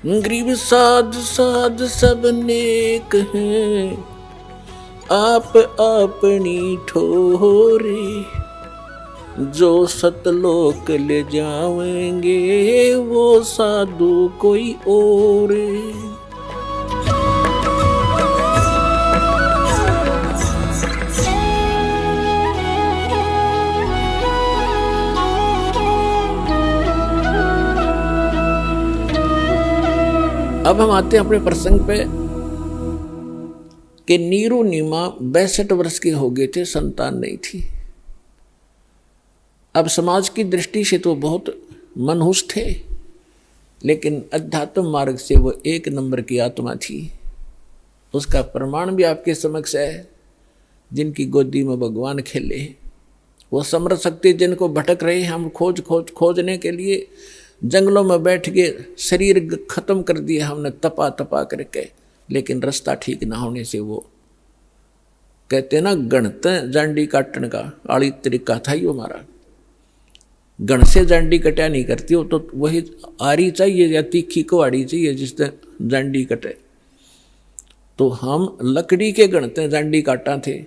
गरीब साध साध सब नेक हैं, आप अपनी ठोरे, जो सतलोक ले जाएंगे वो साधु कोई और। अब हम आते हैं अपने प्रसंग पे कि नीरू नीमा 62 वर्ष के हो गए थे, संतान नहीं थी। अब समाज की दृष्टि से तो बहुत मनहूस थे, लेकिन अध्यात्म मार्ग से वो एक नंबर की आत्मा थी। उसका प्रमाण भी आपके समक्ष है। जिनकी गोदी में भगवान खेले, वो समर्थ शक्ति जिनको भटक रहे हैं, हम खोजने के लिए जंगलों में बैठ के शरीर खत्म कर दिए हमने तपा तपा करके, लेकिन रास्ता ठीक ना होने से वो कहते ना गणत जांडी काटने का आड़ी तरीका था ही हमारा। गण से जांडी कटा नहीं करती हो, तो वही आरी चाहिए या तीखी कुआड़ी चाहिए जिससे जांडी कटे। तो हम लकड़ी के गणते जांडी काटा थे,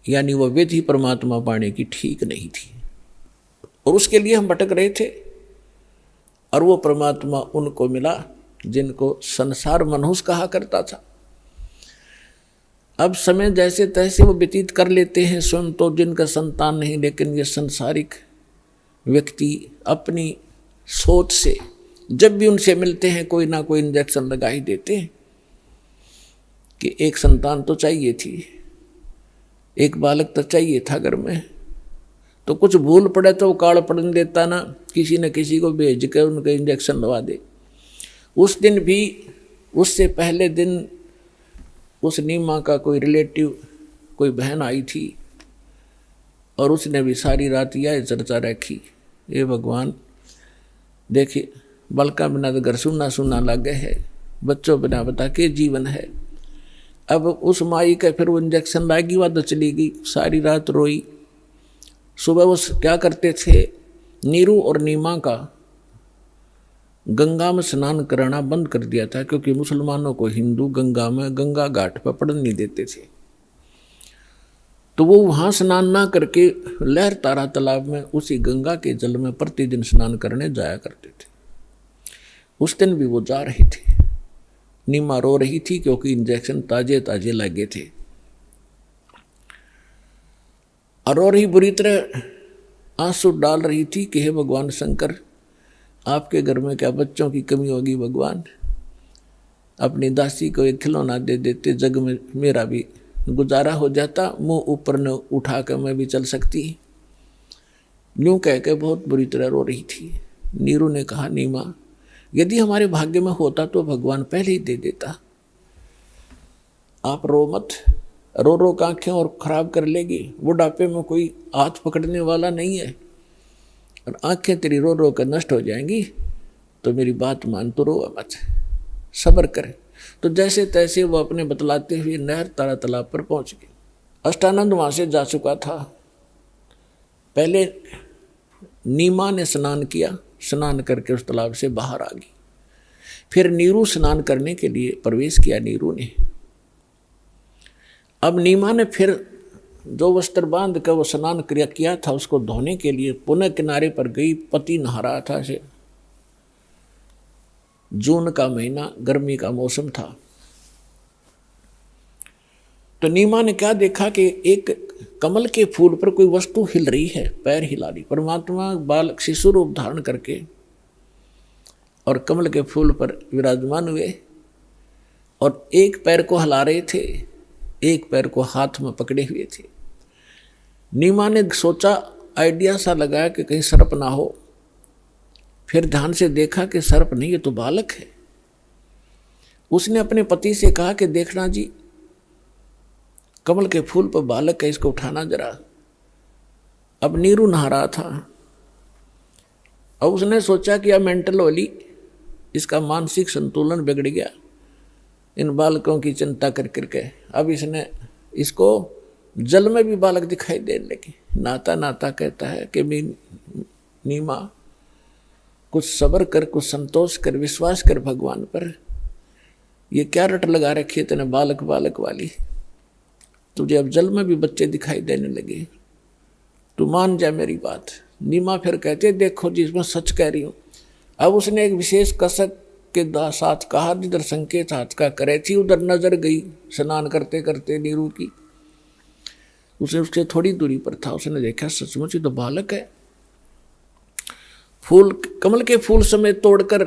यानी वह विधि परमात्मा पाने की ठीक नहीं थी, और उसके लिए हम भटक रहे थे। और वो परमात्मा उनको मिला जिनको संसार मनहूस कहा करता था। अब समय जैसे तैसे वो व्यतीत कर लेते हैं, स्वयं तो जिनका संतान नहीं, लेकिन ये संसारिक व्यक्ति अपनी सोच से जब भी उनसे मिलते हैं कोई ना कोई इंजेक्शन लगा ही देते हैं कि एक संतान तो चाहिए थी, एक बालक तो चाहिए था घर में। तो कुछ भूल पड़े तो काल पड़ने देता ना, किसी न किसी को भेज कर उनके इंजेक्शन लगा दे। उस दिन भी, उससे पहले दिन उस नीमा का कोई रिलेटिव, कोई बहन आई थी, और उसने भी सारी रात यह चर्चा रखी, ये भगवान देखिए बालका बिना तो घर सुना सुना लगे है, बच्चों बिना बता के जीवन है। अब उस माई का फिर वो इंजेक्शन लागी, वह तो चली गई, सारी रात रोई। सुबह वो क्या करते थे, नीरू और नीमा का गंगा में स्नान कराना बंद कर दिया था, क्योंकि मुसलमानों को हिंदू गंगा घाट पर पड़ने नहीं देते थे। तो वो वहाँ स्नान ना करके लहर तारा तालाब में उसी गंगा के जल में प्रतिदिन स्नान करने जाया करते थे। उस दिन भी वो जा रहे थे। नीमा रो रही थी क्योंकि इंजेक्शन ताजे ताजे लगे थे, और रो रही बुरी तरह आंसू डाल रही थी कि हे भगवान शंकर, आपके घर में क्या बच्चों की कमी होगी भगवान, अपनी दासी को एक खिलौना दे देते, जग में मेरा भी गुजारा हो जाता, मुंह ऊपर न उठा कर मैं भी चल सकती। यूं कह के बहुत बुरी तरह रो रही थी। नीरू ने कहा, नीमा यदि हमारे भाग्य में होता तो भगवान पहले ही दे देता, आप रो मत। रो रो के आँखें और खराब कर लेगी, बुढ़ापे में कोई हाथ पकड़ने वाला नहीं है, और आँखें तेरी रो रो कर नष्ट हो जाएंगी, तो मेरी बात मान, तो रो मत, सब्र कर। तो जैसे तैसे वो अपने बतलाते हुए नहर तारा तालाब पर पहुंच गए। अष्टानंद वहाँ से जा चुका था। पहले नीमा ने स्नान किया, स्नान करके उस तालाब से बाहर आ गई। फिर नीरू स्नान करने के लिए प्रवेश किया नीरू ने। अब नीमा ने फिर जो वस्त्र बांध कर वो स्नान क्रिया किया था उसको धोने के लिए पुनः किनारे पर गई। पति नहा रहा था, से जून का महीना, गर्मी का मौसम था। तो नीमा ने क्या देखा कि एक कमल के फूल पर कोई वस्तु हिल रही है, पैर हिला रही। परमात्मा बालक शिशु रूप धारण करके और कमल के फूल पर विराजमान हुए, और एक पैर को हिला रहे थे, एक पैर को हाथ में पकड़े हुए थे। नीमा ने सोचा, आइडिया सा लगाया कि कहीं सर्प ना हो। फिर ध्यान से देखा कि सर्प नहीं, ये तो बालक है। उसने अपने पति से कहा कि देखना जी, कमल के फूल पर बालक है, इसको उठाना जरा। अब नीरू नहा रहा था। अब उसने सोचा कि यह मेंटल वाली, इसका मानसिक संतुलन बिगड़ गया इन बालकों की चिंता कर करके। अब इसने इसको जल में भी बालक दिखाई देने लगे। नाता नाता कहता है कि नीमा कुछ सब्र कर, कुछ संतोष कर, विश्वास कर भगवान पर। ये क्या रट लगा रखी है तेने बालक बालक वाली? तुझे अब जल में भी बच्चे दिखाई देने लगे, तू मान जा मेरी बात। नीमा फिर कहते देखो जी मैं सच कह रही हूँ। अब उसने एक विशेष कसक के साथ कहा, जिधर संकेत हाथ का करे थी उधर नजर गई स्नान करते करते नीरू की। उसे उससे थोड़ी दूरी पर था, उसने देखा सचमुच ही तो बालक है। फूल, कमल के फूल समेत तोड़कर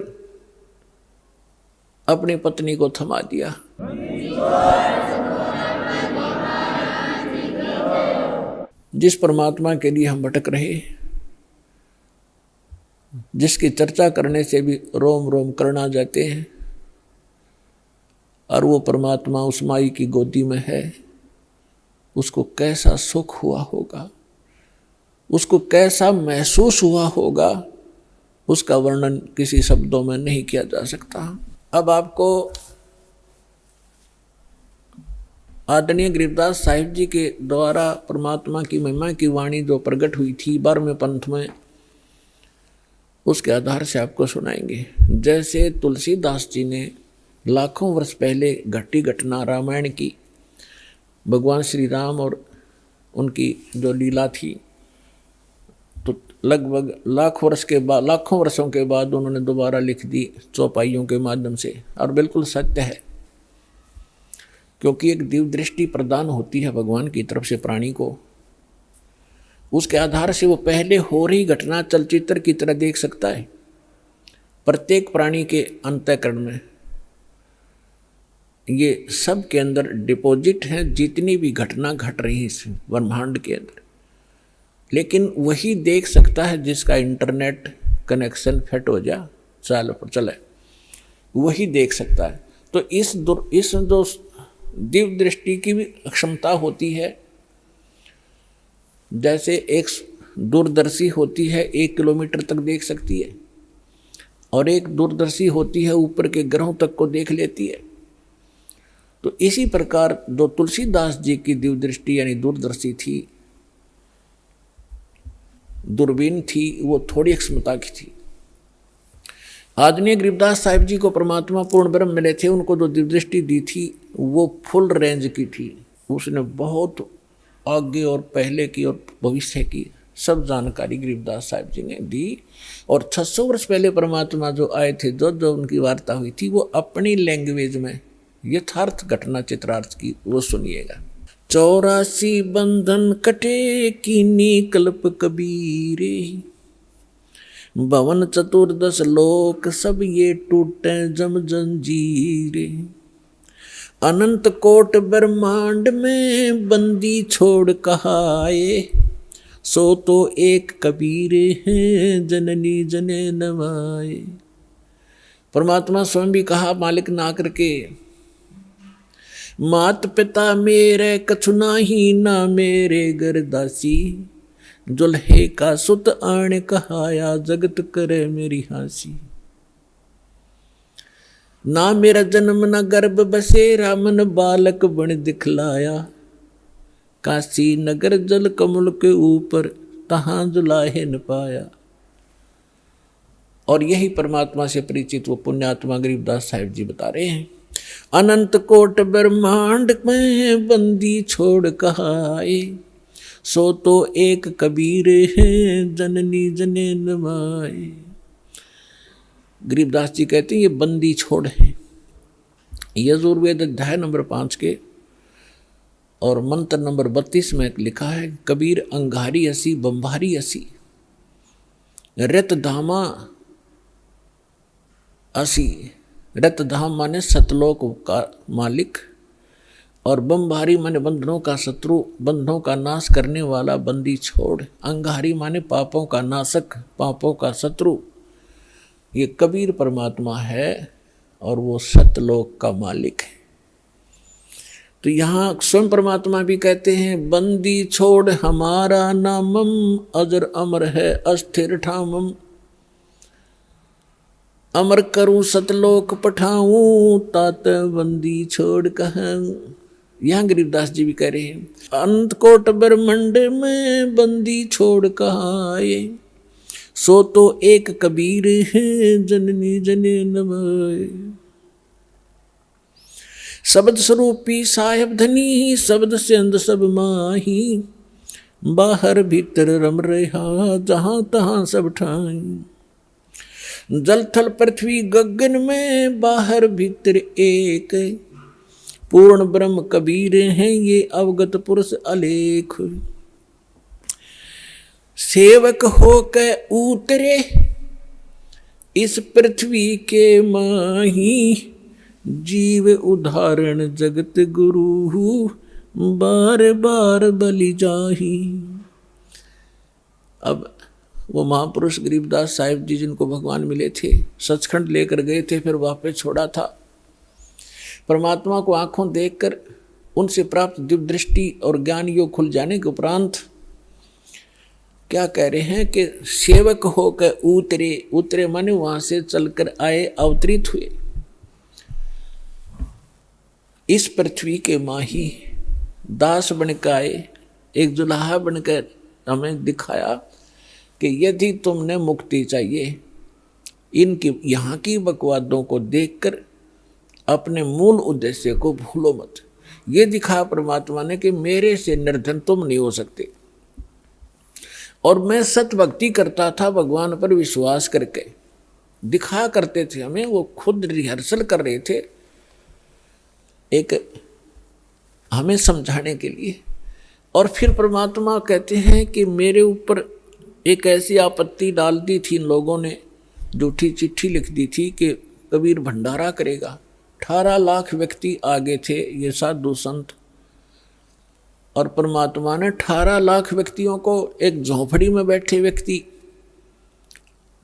अपनी पत्नी को थमा दिया। जिस परमात्मा के लिए हम भटक रहे, जिसकी चर्चा करने से भी रोम रोम करना जाते हैं, और वो परमात्मा उस माई की गोदी में है, उसको कैसा सुख हुआ होगा, उसको कैसा महसूस हुआ होगा, उसका वर्णन किसी शब्दों में नहीं किया जा सकता। अब आपको आदरणीय गरीबदास साहिब जी के द्वारा परमात्मा की महिमा की वाणी जो प्रकट हुई थी 12वें पंथ में, उसके आधार से आपको सुनाएंगे। जैसे तुलसीदास जी ने लाखों वर्ष पहले घटी घटना रामायण की, भगवान श्री राम और उनकी जो लीला थी, तो लगभग लाखों वर्षों के बाद उन्होंने दोबारा लिख दी चौपाइयों के माध्यम से, और बिल्कुल सत्य है, क्योंकि एक दिव्य दृष्टि प्रदान होती है भगवान की तरफ से प्राणी को। उसके आधार से वो पहले हो रही घटना चलचित्र की तरह देख सकता है। प्रत्येक प्राणी के अंतःकरण में ये सब के अंदर डिपॉजिट है, जितनी भी घटना घट रही है इस ब्रह्मांड के अंदर। लेकिन वही देख सकता है जिसका इंटरनेट कनेक्शन फिट हो जा चले, वही देख सकता है। तो इस जो दिव्य दृष्टि की भी क्षमता होती है। जैसे एक दूरदर्शी होती है 1 किलोमीटर तक देख सकती है, और एक दूरदर्शी होती है ऊपर के ग्रहों तक को देख लेती है। तो इसी प्रकार जो तुलसीदास जी की दिव्य दृष्टि यानी दूरदर्शी थी, दूरबीन थी, वो थोड़ी क्षमता की थी। आदरणीय गरीबदास साहिब जी को परमात्मा पूर्ण ब्रह्म मिले थे, उनको जो दिव्य दृष्टि दी थी वो फुल रेंज की थी। उसने बहुत आगे और पहले की और भविष्य की सब जानकारी गरीबदास साहिब जी ने दी। और 600 वर्ष पहले परमात्मा जो आए थे, जो उनकी वार्ता हुई थी, वो अपनी लैंग्वेज में यथार्थ घटना चित्रार्थ की, वो सुनिएगा। 84 बंधन कटे कीनी कल्प कबीरे, भवन 14 लोक सब ये टूटे जम जंजीरे, अनंत कोट ब्रह्मांड में बंदी छोड़ कहाए, सो तो एक कबीरे हैं जननी जने नवाए। परमात्मा स्वयं भी कहा मालिक ना करके, मात पिता मेरे कछु नाही, ना मेरे घर दासी, दुल्हे का सुत आण कहाया, जगत करे मेरी हासी। ना मेरा जन्म न गर्भ बसेरा, मन बालक बन दिखलाया, काशी नगर जल कमल के ऊपर, तहां जुलाहे न पाया। और यही परमात्मा से परिचित वो पुण्यात्मा गरीबदास साहिब जी बता रहे हैं। अनंत कोट ब्रह्मांड में बंदी छोड़ कहाए, सो तो एक कबीर है जननी जने नवाए। गरीबदास जी कहते हैं ये बंदी छोड़ है। यजुर्वेद अध्याय नंबर 5 के और मंत्र नंबर 32 में लिखा है, कबीर अंगारी असी बंभारी असी, रत धामा असी। रत धाम माने सतलोक का मालिक, और बंभारी माने बंधनों का शत्रु, बंधनों का नाश करने वाला बंदी छोड़। अंगारी माने पापों का नाशक, पापों का शत्रु। ये कबीर परमात्मा है और वो सतलोक का मालिक है। तो यहाँ स्वयं परमात्मा भी कहते हैं, बंदी छोड़ हमारा नामम, अजर अमर है अस्थिर ठामम, अमर करूं सतलोक पठाऊं, तात बंदी छोड़ कहूं। यहाँ गरीबदास जी भी कह रहे हैं, अंत कोट ब्रह्मंड में बंदी छोड़ कहाए, सो तो एक कबीर है जननी जने नवाए। शब्द स्वरूपी साहेब धनी शब्द से अंध सब माही, बाहर भीतर रम रहा जहां तहां सब ठाई। जल थल पृथ्वी गगन में बाहर भीतर एक, पूर्ण ब्रह्म कबीर हैं ये अवगत पुरुष अलेख। सेवक होकर उतरे इस पृथ्वी के माही, जीव उदाहरण जगत गुरु बार बार बलि जाही। अब वो महापुरुष गरीबदास साहिब जी जिनको भगवान मिले थे, सचखंड लेकर गए थे, फिर वापस छोड़ा था। परमात्मा को आंखों देखकर उनसे प्राप्त दिव्य दृष्टि और ज्ञान योग खुल जाने के उपरांत क्या कह रहे हैं कि सेवक होकर उतरे, उतरे माने वहां से चलकर आए, अवतरित हुए इस पृथ्वी के माही, दास बनकर आए, एक दुल्हा बनकर हमें दिखाया कि यदि तुमने मुक्ति चाहिए, इनकी यहाँ की बकवादों को देखकर अपने मूल उद्देश्य को भूलो मत। ये दिखा परमात्मा ने कि मेरे से निर्धन तुम नहीं हो सकते। और मैं सत भक्ति करता था, भगवान पर विश्वास करके दिखा करते थे हमें, वो खुद रिहर्सल कर रहे थे एक हमें समझाने के लिए। और फिर परमात्मा कहते हैं कि मेरे ऊपर एक ऐसी आपत्ति डाल दी थी इन लोगों ने, झूठी चिट्ठी लिख दी थी कि कबीर भंडारा करेगा। 18 लाख व्यक्ति आगे थे, ये साधु संत, और परमात्मा ने 18 लाख व्यक्तियों को एक झोपड़ी में बैठे व्यक्ति,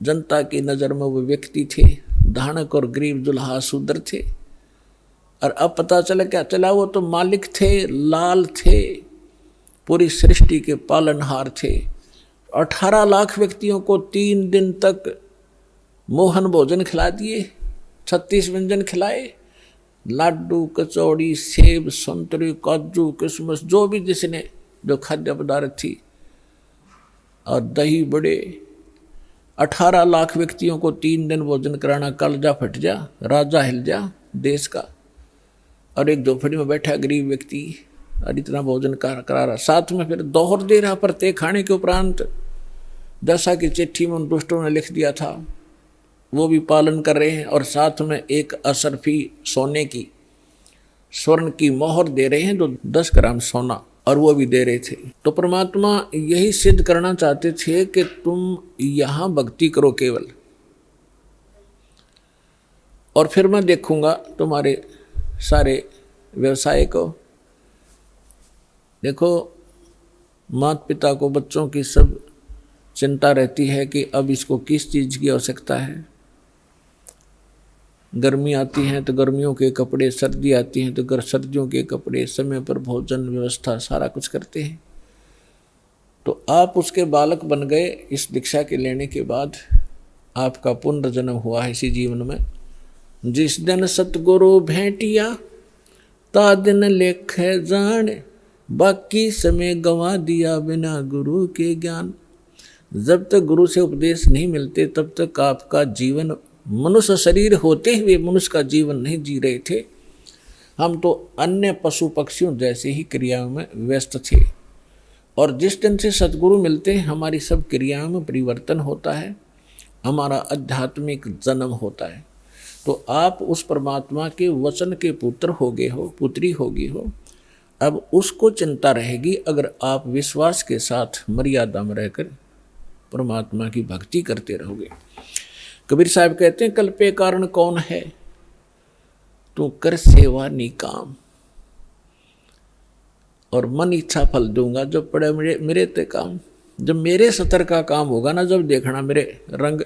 जनता की नज़र में वो व्यक्ति थे, धानक और गरीब दुल्हा शूद्र थे। और अब पता चला क्या चला, वो तो मालिक थे, लाल थे, पूरी सृष्टि के पालनहार थे। 18 लाख व्यक्तियों को 3 दिन तक मोहन भोजन खिला दिए, 36 व्यंजन खिलाए, लाडू, कचौड़ी, सेब, संतरे, काजू, किशमिश, जो भी जिसने जो खाद्य पदार्थ थी, और दही बड़े। 18 लाख व्यक्तियों को 3 दिन भोजन कराना, कलजा फट जा, राजा हिल जा देश का। और एक झोपड़ी में बैठा गरीब व्यक्ति और इतना भोजन करा रहा, साथ में फिर दोहर दे रहा प्रत्येक खाने के उपरांत। दशा की चिट्ठी में उन दुष्टों ने लिख दिया था, वो भी पालन कर रहे हैं, और साथ में एक असरफी सोने की, स्वर्ण की मोहर दे रहे हैं, जो 10 ग्राम सोना, और वो भी दे रहे थे। तो परमात्मा यही सिद्ध करना चाहते थे कि तुम यहाँ भक्ति करो केवल, और फिर मैं देखूंगा तुम्हारे सारे व्यवसाय को। देखो, माता पिता को बच्चों की सब चिंता रहती है कि अब इसको किस चीज़ की आवश्यकता है। गर्मी आती है तो गर्मियों के कपड़े, सर्दी आती है तो सर्दियों के कपड़े, समय पर भोजन व्यवस्था सारा कुछ करते हैं। तो आप उसके बालक बन गए इस दीक्षा के लेने के बाद, आपका पुनर्जन्म हुआ है इसी जीवन में। जिस दिन सतगुरु भेंटिया ता दिन लेख जान, बाकी समय गंवा दिया बिना गुरु के ज्ञान। जब तक गुरु से उपदेश नहीं मिलते तब तक आपका जीवन, मनुष्य शरीर होते हुए मनुष्य का जीवन नहीं जी रहे थे। हम तो अन्य पशु पक्षियों जैसे ही क्रियाओं में व्यस्त थे, और जिस दिन से सद्गुरु मिलते हैं हमारी सब क्रियाओं में परिवर्तन होता है, हमारा आध्यात्मिक जन्म होता है। तो आप उस परमात्मा के वचन के पुत्र हो गए हो, पुत्री होगी हो। अब उसको चिंता रहेगी अगर आप विश्वास के साथ मर्यादा में रहकर परमात्मा की भक्ति करते रहोगे। कबीर साहब कहते हैं, कल्पे कारण कौन है, तू कर सेवा निकाम, और मन इच्छा फल दूंगा जब पड़े मेरे ते काम। जब मेरे सतर का काम होगा ना, जब देखना मेरे रंग।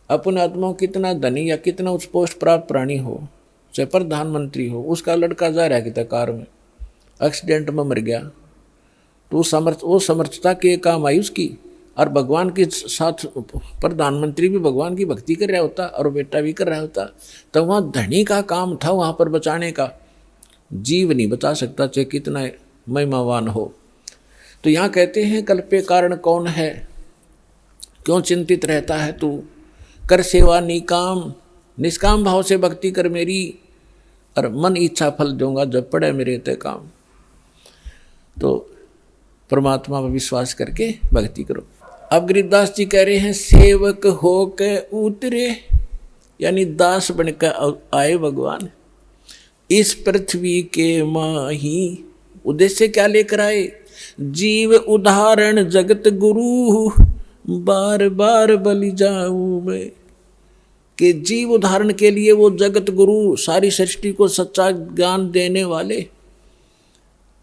अपने आत्मा कितना धनी या कितना उच्च पोस्ट प्राप्त प्राणी हो, चाहे प्रधानमंत्री हो, उसका लड़का जा रहा है कितना कार में, एक्सीडेंट में मर गया, तो वो समर्थता के काम आई उसकी। और भगवान के साथ प्रधानमंत्री भी भगवान की भक्ति कर रहा होता और बेटा भी कर रहा होता, तो वहाँ धनी का काम था वहाँ पर बचाने का। जीव नहीं बचा सकता चाहे कितना महिमावान हो। तो यहाँ कहते हैं, कल्पे कारण कौन है, क्यों चिंतित रहता है तू? कर सेवा निकाम, निष्काम भाव से भक्ति कर मेरी, और मन इच्छा फल दूंगा जब पड़े मेरे ते काम। तो परमात्मा पर विश्वास करके भक्ति करो। अब गरीबदास जी कह रहे हैं सेवक हो के उतरे, यानी दास बनकर आए भगवान इस पृथ्वी के माही। उद्देश्य क्या लेकर आए? जीव उदाहरण जगत गुरु, बार बार बलि जाऊं मैं। कि जीव उदाहरण के लिए वो जगत गुरु, सारी सृष्टि को सच्चा ज्ञान देने वाले,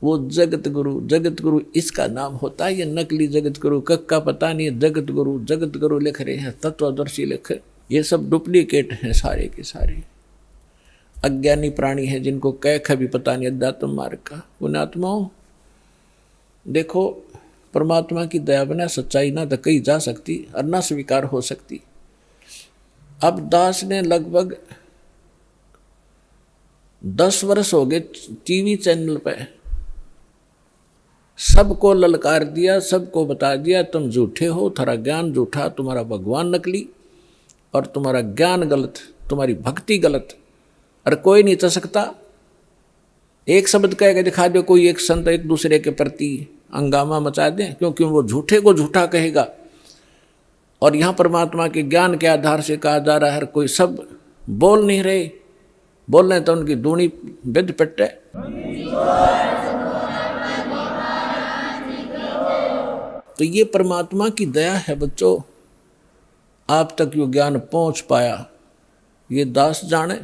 वो जगत गुरु। जगत गुरु इसका नाम होता है, ये नकली जगत गुरु का पता नहीं है। जगत गुरु, जगत गुरु लिख रहे हैं, तत्वदर्शी लिख, ये सब डुप्लीकेट हैं सारे के सारे। अज्ञानी प्राणी है जिनको कह भी पता नहीं अध्यात्म मार्ग का। पुण्यात्माओं देखो, परमात्मा की दया बिना सच्चाई ना तो कही जा सकती और ना स्वीकार हो सकती। अब दास ने लगभग 10 वर्ष हो गए टीवी चैनल पे सबको ललकार दिया, सबको बता दिया तुम झूठे हो, तुम्हारा ज्ञान झूठा, तुम्हारा भगवान नकली और तुम्हारा ज्ञान गलत, तुम्हारी भक्ति गलत। और कोई नहीं चल सकता। एक शब्द कह के दिखा दो, कोई एक संत एक दूसरे के प्रति हंगामा मचा दे, क्योंकि वो झूठे को झूठा कहेगा। और यहाँ परमात्मा के ज्ञान के आधार से कहा जा रहा है, कोई सब बोल नहीं रहे, बोल रहे तो उनकी दूनी विद पिटे। तो ये परमात्मा की दया है बच्चों, आप तक यो ज्ञान पहुंच पाया। ये दास जाने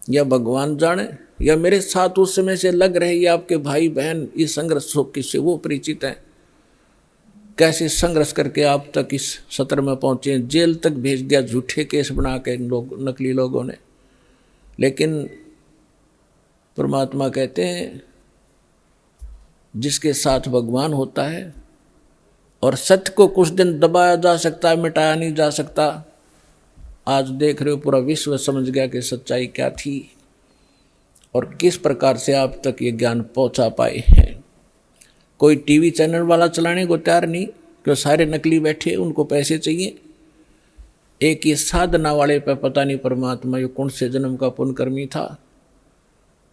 या भगवान जाने या मेरे साथ उस समय से लग रहे ये आपके भाई बहन इस संघर्ष से वो परिचित हैं, कैसे संघर्ष करके आप तक इस सत्र में पहुंचे। जेल तक भेज दिया झूठे केस बना के लोग, नकली लोगों ने। लेकिन परमात्मा कहते हैं जिसके साथ भगवान होता है, और सत्य को कुछ दिन दबाया जा सकता है, मिटाया नहीं जा सकता। आज देख रहे हो पूरा विश्व समझ गया कि सच्चाई क्या थी और किस प्रकार से आप तक ये ज्ञान पहुंचा पाए हैं। कोई टीवी चैनल वाला चलाने को तैयार नहीं, क्यों? सारे नकली बैठे, उनको पैसे चाहिए। एक ये साधना वाले पे पता नहीं परमात्मा ये कौन से जन्म का पुण्यकर्मी था,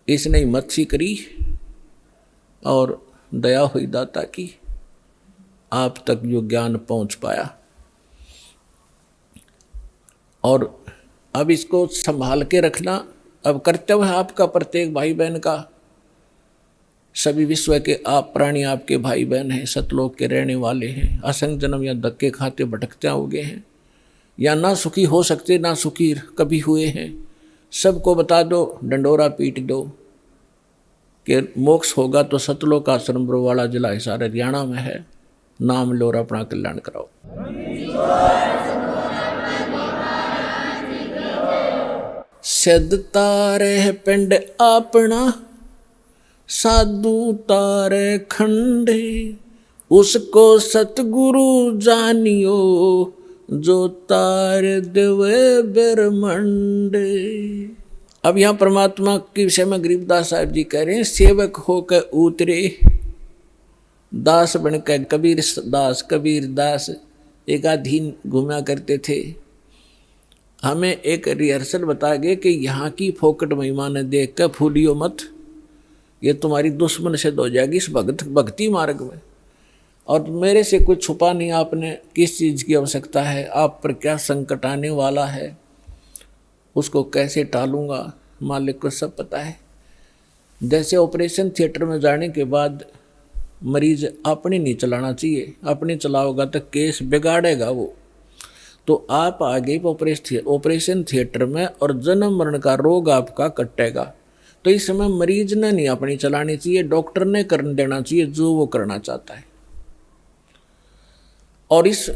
इसने मच्छी करी और दया हुई दाता की, आप तक जो ज्ञान पहुंच पाया। और अब इसको संभाल के रखना अब कर्तव्य है आपका, प्रत्येक भाई बहन का। सभी विश्व के आप प्राणी आपके भाई बहन हैं, सतलोक के रहने वाले हैं। असंख्य जन्म या धक्के खाते भटकते होगे हैं, या ना सुखी हो सकते ना सुखी कभी हुए हैं। सबको बता दो, डंडोरा पीट दो कि मोक्ष होगा तो सतलोक आश्रम बरवाड़ा जिला हिसार हरियाणा में है। नाम लो और अपना कल्याण कराओ। सिद्ध तारे पिंड अपना, साधु तारे खंडे, उसको सतगुरु जानियो, जो तार देवे ब्रह्मंडे। अब यहाँ परमात्मा के विषय में गरीबदास साहब जी कह रहे हैं, सेवक होकर उतरे, दास बनकर कबीर दास एक आधीन घूमा करते थे। हमें एक रिहर्सल बता गए कि यहाँ की फोकट महिमा ने देख कर फूलियो मत, ये तुम्हारी दुश्मन सिद्ध हो जाएगी इस भक्ति मार्ग में। और मेरे से कुछ छुपा नहीं आपने, किस चीज़ की आवश्यकता है, आप पर क्या संकट आने वाला है, उसको कैसे टालूंगा, मालिक को सब पता है। जैसे ऑपरेशन थिएटर में जाने के बाद मरीज अपनी नहीं चलाना चाहिए, अपनी चलाओगा तो केस बिगाड़ेगा वो। तो आप आगे ऑपरेशन थिएटर में और जन्म मरण का रोग आपका कटेगा। तो इस समय मरीज ने नहीं अपनी चलानी चाहिए, डॉक्टर ने कर देना चाहिए जो वो करना चाहता है। और इस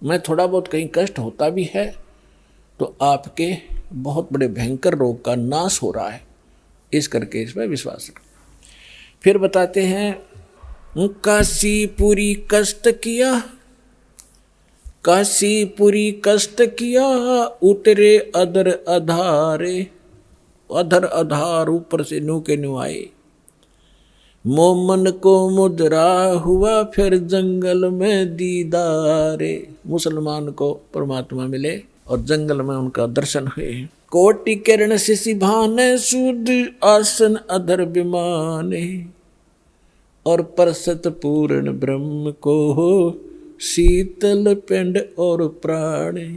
में थोड़ा बहुत कहीं कष्ट होता भी है, तो आपके बहुत बड़े भयंकर रोग का नाश हो रहा है, इस करके इस पर विश्वास रखें। फिर बताते हैं, काशीपुरी कष्ट किया, काशीपुरी कष्ट किया, उतरे अधर अधारे, अधर अधार ऊपर से न्यू के न्यू आए। मोमन को मुद्रा हुआ फिर जंगल में दीदारे। मुसलमान को परमात्मा मिले और जंगल में उनका दर्शन हुए। कोटि किरण शिशि भाने सूद आसन अधर विमाने। और परसत पूर्ण ब्रह्म को हो शीतल पिंड और प्राणे।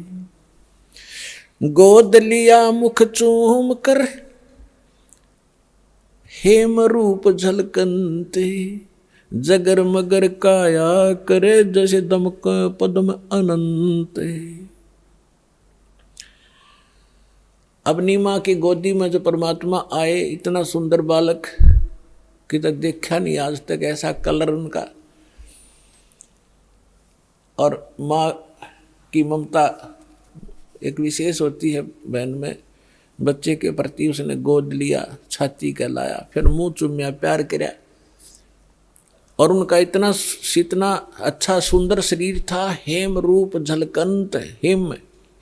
गोद लिया मुख चूम कर हेम रूप झलकंते। जगर मगर काया करे जैसे दमक पद्म अनंत। अब नीमा की गोदी में जो परमात्मा आए, इतना सुंदर बालक कि तक देखा नहीं आज तक ऐसा कलर उनका। और माँ की ममता एक विशेष होती है बहन में। बच्चे के प्रति उसने गोद लिया, छाती कहलाया, फिर मुंह चूमिया, प्यार किया। और उनका इतना अच्छा सुंदर शरीर था। हेम रूप झलकंत। हिम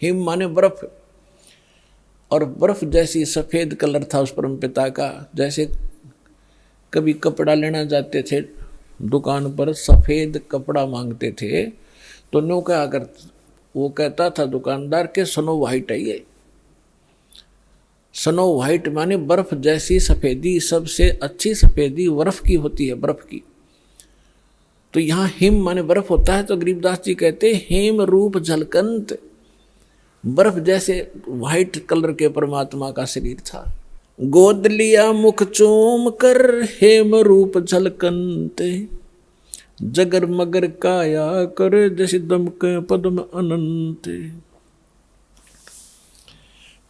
हिम माने बर्फ, और बर्फ जैसी सफ़ेद कलर था उस परम पिता का। जैसे कभी कपड़ा लेना जाते थे दुकान पर, सफ़ेद कपड़ा मांगते थे तो नो क्या कर, वो कहता था दुकानदार के स्नो वाइट है ये। स्नो वाइट माने बर्फ जैसी सफ़ेदी। सबसे अच्छी सफ़ेदी बर्फ की होती है, बर्फ की। तो यहाँ हिम माने बर्फ होता है। तो गरीबदास जी कहते हेम रूप झलकंत। बर्फ जैसे वाइट कलर के परमात्मा का शरीर था। गोद लिया मुख चूम कर हेम रूप झलकंते। जगर मगर काया कर जैसे दमक पद्म अनंत।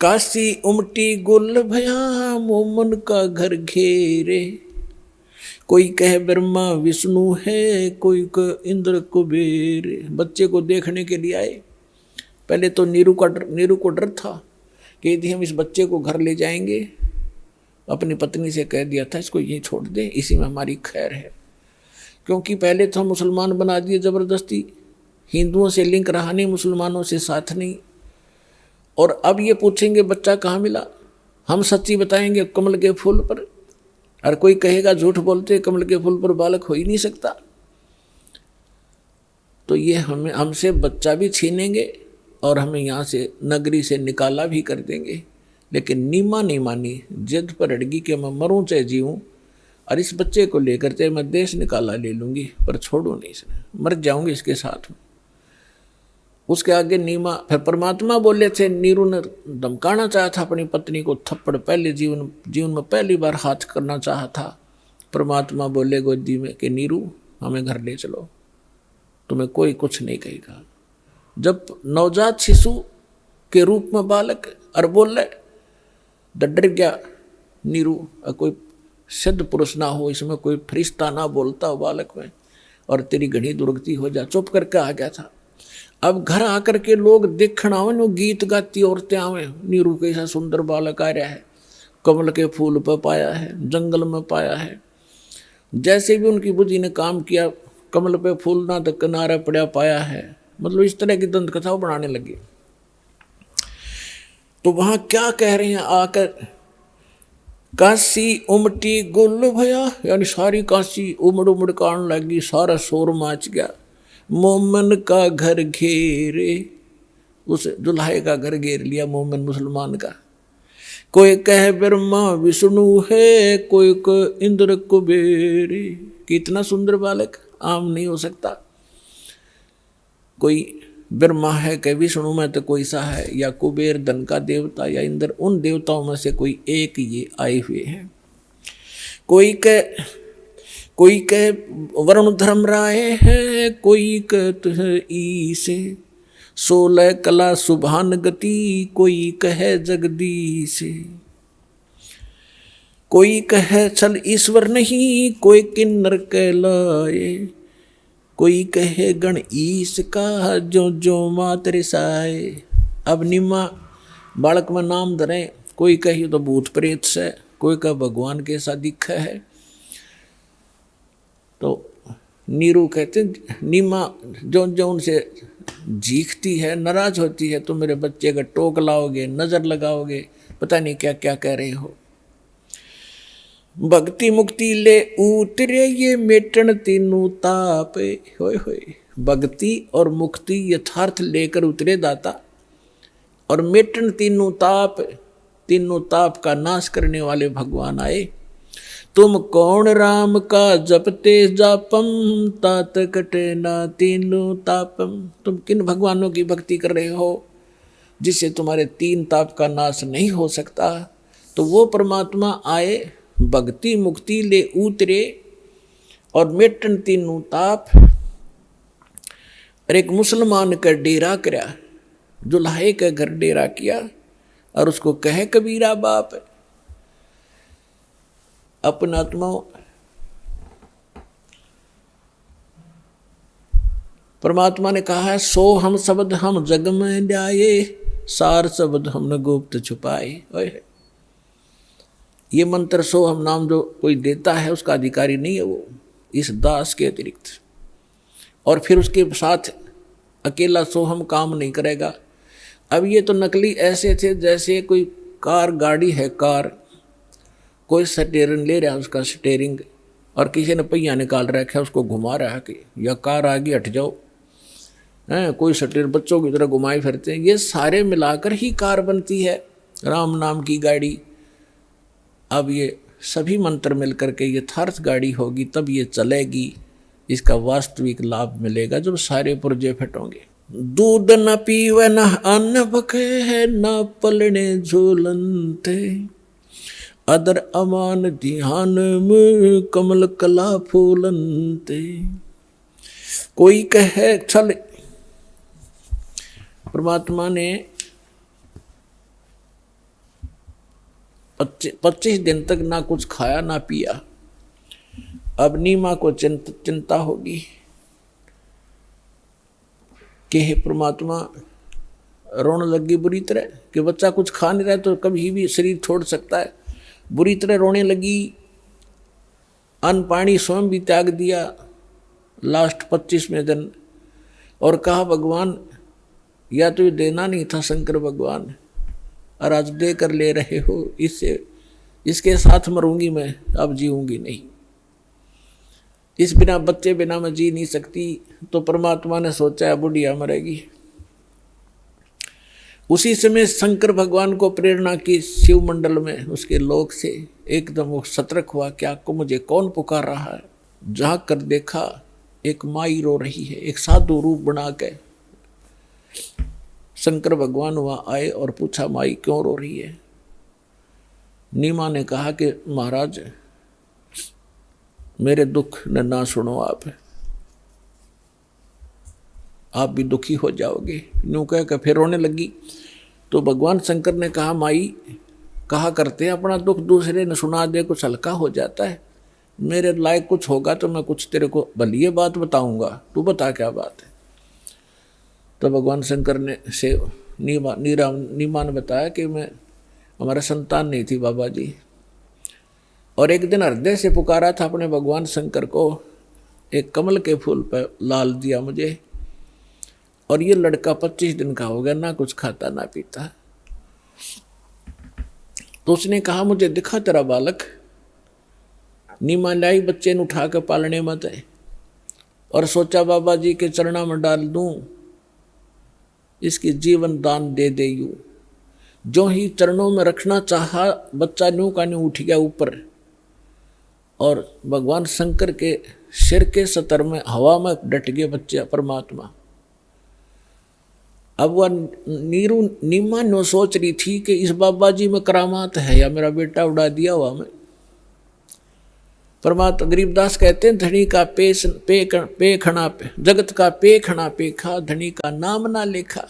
काशी उमटी गुल भया मोमन का घर घेरे। कोई कह ब्रह्मा विष्णु है, कोई कह इंद्र कुबेर। बच्चे को देखने के लिए आए। पहले तो नीरू को डर था कि यदि हम इस बच्चे को घर ले जाएंगे, अपनी पत्नी से कह दिया था इसको यहीं छोड़ दें, इसी में हमारी खैर है। क्योंकि पहले तो हम मुसलमान बना दिए ज़बरदस्ती, हिंदुओं से लिंक रहा नहीं, मुसलमानों से साथ नहीं। और अब ये पूछेंगे बच्चा कहाँ मिला, हम सच्ची बताएंगे कमल के फूल पर। और कोई कहेगा झूठ बोलते, कमल के फूल पर बालक हो ही नहीं सकता। तो ये हमसे बच्चा भी छीनेंगे और हमें यहाँ से नगरी से निकाला भी कर देंगे। लेकिन नीमा नहीं मानी, जिद पर अड़गी कि मैं मरूं चाहे जीऊँ, और इस बच्चे को लेकर चाहे मैं देश निकाला ले लूँगी, पर छोड़ू नहीं इसने, मर जाऊँगी इसके साथ में। उसके आगे नीमा, फिर परमात्मा बोले थे, नीरू ने धमकाना चाहा था अपनी पत्नी को थप्पड़, पहले जीवन में पहली बार हाथ करना चाहा था। परमात्मा बोले गोदी में कि नीरू हमें घर ले चलो, तुम्हें कोई कुछ नहीं कहेगा। जब नवजात शिशु के रूप में बालक और बोल रहे, डर गया नीरू। कोई सिद्ध पुरुष ना हो इसमें, कोई फरिश्ता ना बोलता हो बालक में, और तेरी घड़ी दुर्गति हो जा। चुप करके आ गया था। अब घर आकर के लोग देखना आवे, वो गीत गाती औरतें आवे, नीरू कैसा सुंदर बालक आ रहा है, कमल के फूल पर पाया है, जंगल में पाया है। जैसे भी उनकी बुद्धि ने काम किया, कमल पे फूल ना तो किनारा पड़ा पाया है, मतलब इस तरह की दंत कथाओं बनाने लगी। तो वहां क्या कह रहे हैं आकर, काशी उमटी गुल भया, यानी सारी काशी उमड़ उमड़ कान लगी, सारा शोर माच गया। मोमन का घर घेरे, उस दुल्हे का घर घेर लिया मोमन मुसलमान का। कोई कह ब्रह्मा विष्णु है, कोई कह इंद्र कुबेर। कितना सुंदर बालक, आम नहीं हो सकता। कोई ब्रह्मा है, कह विष्णु में तो कोई सा है, या कुबेर धन का देवता, या इंद्र, उन देवताओं में से कोई एक ये आए हुए हैं। कोई कह वरुण धर्म राय है, कोई कहते हैं ईसे। 16 कला सुभान गति, कोई कहे जगदीश। कोई कहे छल ईश्वर नहीं, कोई किन्नर कहलाए। कोई कहे गण ईश का, जो जो मात रिसाए। अब निम्मा बालक में नाम धरे, कोई कही तो भूत प्रेत से, कोई कह भगवान के सा दिख है। तो नीरू कहते नीमा जो जो उनसे जीखती है, नाराज होती है, तो मेरे बच्चे का टोक लाओगे, नज़र लगाओगे, पता नहीं क्या क्या कह रहे हो। भक्ति मुक्ति ले उतरे ये मेटन तीनों ताप। होय होय, भक्ति और मुक्ति यथार्थ लेकर उतरे दाता, और मेटन तीनों ताप, तीनों ताप का नाश करने वाले भगवान आए। तुम कौन राम का जपते जापम, तात कटे ना तीनों तापम। तुम किन भगवानों की भक्ति कर रहे हो जिससे तुम्हारे तीन ताप का नाश नहीं हो सकता। तो वो परमात्मा आए, भक्ति मुक्ति ले उतरे और मेटन तीनों ताप। और एक मुसलमान का डेरा करया, दुल्हे के घर डेरा किया, और उसको कहे कबीरा बाप। अपना आत्मा परमात्मा ने कहा है, सो हम शब्द हम जग में ल्याए, सार शब्द हमने गुप्त छुपाए। ये मंत्र सो हम नाम जो कोई देता है उसका अधिकारी नहीं है वो, इस दास के अतिरिक्त। और फिर उसके साथ अकेला सो हम काम नहीं करेगा। अब ये तो नकली ऐसे थे जैसे कोई कार गाड़ी है, कार कोई स्टीयरिंग ले रहा है, उसका स्टीयरिंग, और किसी ने पहिया निकाल रखा है, उसको घुमा रहा है कि या कार आगे हट जाओ, हैं कोई स्टीयर बच्चों की तरह घुमाए फिरते हैं। ये सारे मिलाकर ही कार बनती है, राम नाम की गाड़ी। अब ये सभी मंत्र मिलकर के यथार्थ गाड़ी होगी, तब ये चलेगी, इसका वास्तविक लाभ मिलेगा जब सारे पुर्जे फटोंगे। दूध न पीवे न अन्न बखे है, न पलने झूलनते, अदर अमान ध्यान में कमल कला फूलनते। कोई कहे चल, परमात्मा ने 25 दिन तक ना कुछ खाया ना पिया। अब नीमा को चिंता होगी कि हे परमात्मा, रोने लगी बुरी तरह कि बच्चा कुछ खा नहीं रहा तो कभी भी शरीर छोड़ सकता है। बुरी तरह रोने लगी, अन्न पानी स्वयं भी त्याग दिया लास्ट 25वें दिन, और कहा भगवान या तो ये देना नहीं था शंकर भगवान, और आज दे कर ले रहे हो, इससे इसके साथ मरूंगी मैं, अब जीऊंगी नहीं, इस बिना बच्चे बिना मैं जी नहीं सकती। तो परमात्मा ने सोचा बुढ़िया मरेगी। उसी समय शंकर भगवान को प्रेरणा की शिव मंडल में उसके लोक से एकदम वो सतर्क हुआ, क्या को मुझे कौन पुकार रहा है। झाँक कर देखा, एक माई रो रही है, एक साधु रूप बना के। शंकर भगवान वहाँ आए और पूछा, माई क्यों रो रही है। नीमा ने कहा कि महाराज मेरे दुख न ना सुनो, आप भी दुखी हो जाओगे। यूँ कह कर फिर रोने लगी। तो भगवान शंकर ने कहा, माई कहा करते हैं अपना दुख दूसरे ने सुना दे कुछ हल्का हो जाता है, मेरे लायक कुछ होगा तो मैं कुछ तेरे को भली बात बताऊंगा, तू बता क्या बात है। तो भगवान शंकर ने से नीमा ने बताया कि मैं हमारा संतान नहीं थी बाबा जी, और एक दिन हृदय से पुकारा था अपने भगवान शंकर को, एक कमल के फूल पर लाल दिया मुझे, और ये लड़का 25 दिन का हो गया, ना कुछ खाता ना पीता। तो उसने कहा, मुझे दिखा तेरा बालक। नीमा लाई बच्चे ने उठा कर पालने मत है, और सोचा बाबा जी के चरणों में डाल दूं, इसकी जीवन दान दे दे। यूं जो ही चरणों में रखना चाहा, बच्चा न्यू का न्यू उठ गया ऊपर, और भगवान शंकर के सिर के सतर में हवा में डट गए बच्चे परमात्मा। अब वह नीमा नो सोच रही थी कि इस बाबा जी में करामात है या मेरा बेटा उड़ा दिया हुआ मैं। परमात्मा गरीबदास कहते हैं, धनी का पे खना पे, जगत का पे खना पेखा, धनी का नाम ना लेखा।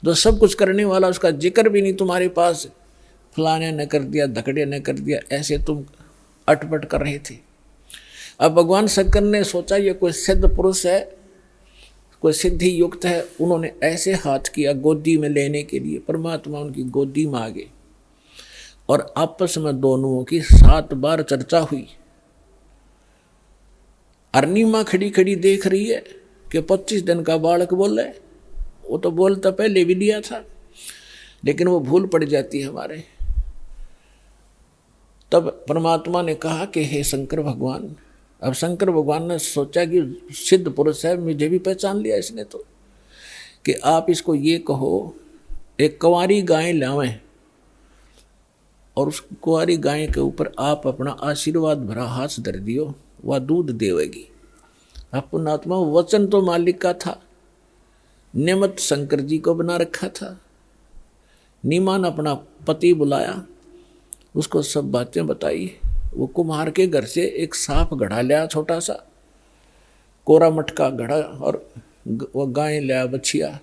जो सब कुछ करने वाला उसका जिक्र भी नहीं तुम्हारे पास, फलाने ने कर दिया, धकड़े ने कर दिया, ऐसे तुम अटपट कर रहे थे। अब भगवान शंकर ने सोचा ये कोई सिद्ध पुरुष है, कोई सिद्धि युक्त है। उन्होंने ऐसे हाथ किया गोदी में लेने के लिए, परमात्मा उनकी गोदी में आ गए, और आपस में दोनों की 7 बार चर्चा हुई। अरनीमा खड़ी खड़ी देख रही है कि 25 दिन का बालक बोले। वो तो बोलता पहले भी दिया था, लेकिन वो भूल पड़ जाती है हमारे। तब परमात्मा ने कहा कि हे शंकर भगवान, अब शंकर भगवान ने सोचा कि सिद्ध पुरुष है, मुझे भी पहचान लिया इसने तो, कि आप इसको ये कहो एक कुंवारी गाय लावें और उस कुंवारी गाय के ऊपर आप अपना आशीर्वाद भरा हाथ धर दियो, वह दूध देवेगी। अब पुण्यात्मा वचन तो मालिक का था, नियमत शंकर जी को बना रखा था। नीमान अपना पति बुलाया, उसको सब बातें बताई। वो कुम्हार के घर से एक सांप घड़ा लिया, छोटा सा कोरा मटका घड़ा, और वो गाय लिया बछिया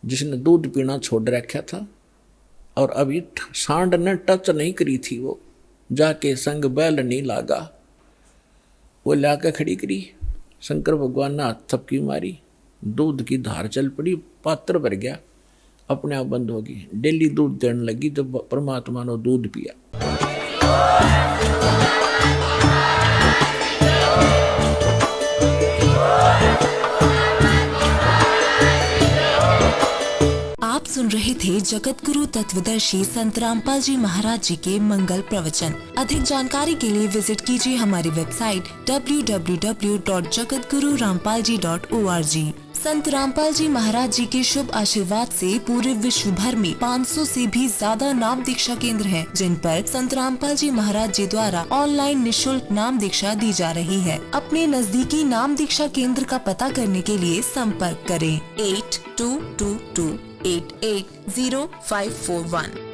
जिसने दूध पीना छोड़ रखा था, और अभी सांड ने टच नहीं करी थी, वो जाके संग बैल नहीं लागा, वो लाके खड़ी करी। शंकर भगवान ने हाथ थपकी मारी, दूध की धार चल पड़ी, पात्र भर गया, अपने आप बंद होगी। डेली दूध देने लगी, जब परमात्मा ने दूध पिया। आप सुन रहे थे जगत गुरु तत्वदर्शी संत रामपाल जी महाराज जी के मंगल प्रवचन। अधिक जानकारी के लिए विजिट कीजिए हमारी वेबसाइट www.jagatgururampalji.org। संत रामपाल जी महाराज जी के शुभ आशीर्वाद से पूरे विश्व भर में 500 से भी ज्यादा नाम दीक्षा केंद्र हैं, जिन पर संत रामपाल जी महाराज जी द्वारा ऑनलाइन निशुल्क नाम दीक्षा दी जा रही है। अपने नजदीकी नाम दीक्षा केंद्र का पता करने के लिए संपर्क करें 8222880541।